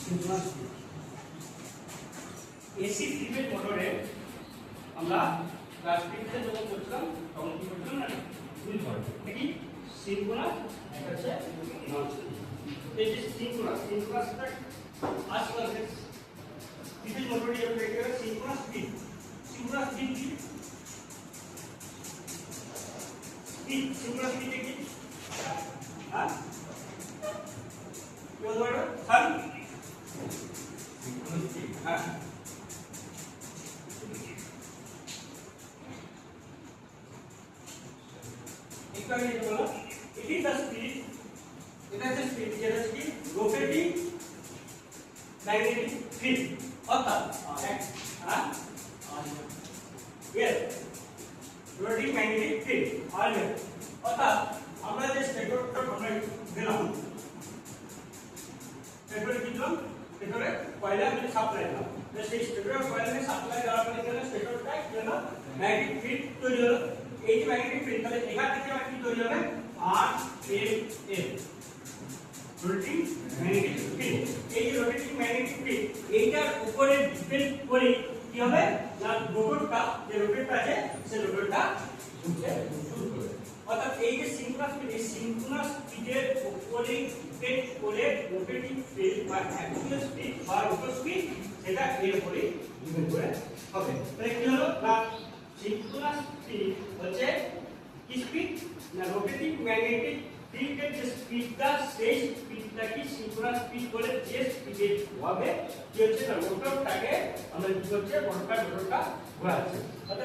Synchronous speed. AC three phase মোটরে আমরা class 3 তে যখন করছিলাম তখন কি করছিলাম না দুই ধরনের, কি সিনক্রোনাস একটা হচ্ছে নন সিনক্রোনাস। এই যে সিনক্রোনাসটা আজকাল থ্রি ফেজ মোটরে যেটা দেখতে গেলে সিনক্রোনাস স্পিড কি সিনক্রোনাস স্পিড কি হ্যাঁ কি বলবো এটা স্যার সিনক্রোনাস স্পিড হ্যাঁ इक्वल ये बोला it is the speed it is the speed যেটা কি রোটেটিং ম্যাগনেটিক ফিল্ড অর্থাৎ হ্যাঁ yes rotating magnetic field RMF অর্থাৎ আমরা যে স্টেটরটা আমরা দিলাম স্টেটরে কি দিলাম স্টেটরে কয়েলে আমি সাপ্লাই দিলাম তো সেই স্টেটরে কয়েলে সাপ্লাই দেওয়ার পরে এখানে স্টেটরটা কি হলো ম্যাগনেটিক ফিল্ড তৈরি হলো। এই যে ম্যাগনেটিক ফিল্ড তাহলে এখান থেকে কি তৈরি হবে R M F rotating magnetic field. এই যে রোটেটিং ম্যাগনেটিক ফিল্ড এইটার উপরে ডিপেন্ড করে কি হবে না রোটরটা যে রোটরটা আছে সেই রোটরটা ঘুরতে শুরু করবে। অর্থাৎ এই যে সিনক্রোনাস স্পিড এই সিনক্রোনাস স্পিডের উপরে ডিপেন্ড করে রোটেটিং ফিল্ড বা অ্যাক্সিয়াল স্পিড বা রোটর স্পিড সেটা এর উপরে ডিপেন্ড করে হবে। তাহলে কি হলো না সিনক্রোনাস স্পিড হচ্ছে কি স্পিড না রোটেটিং ম্যাগনেটিক ফিল্ডের যে স্পিডটা সেই স্পিডটা কি সিনক্রোনাস স্পিড বলে যে স্পিডে হবে কি হচ্ছে না রোটরটাকে আমরা কি করছে রোটরটা ঘোরাচ্ছে।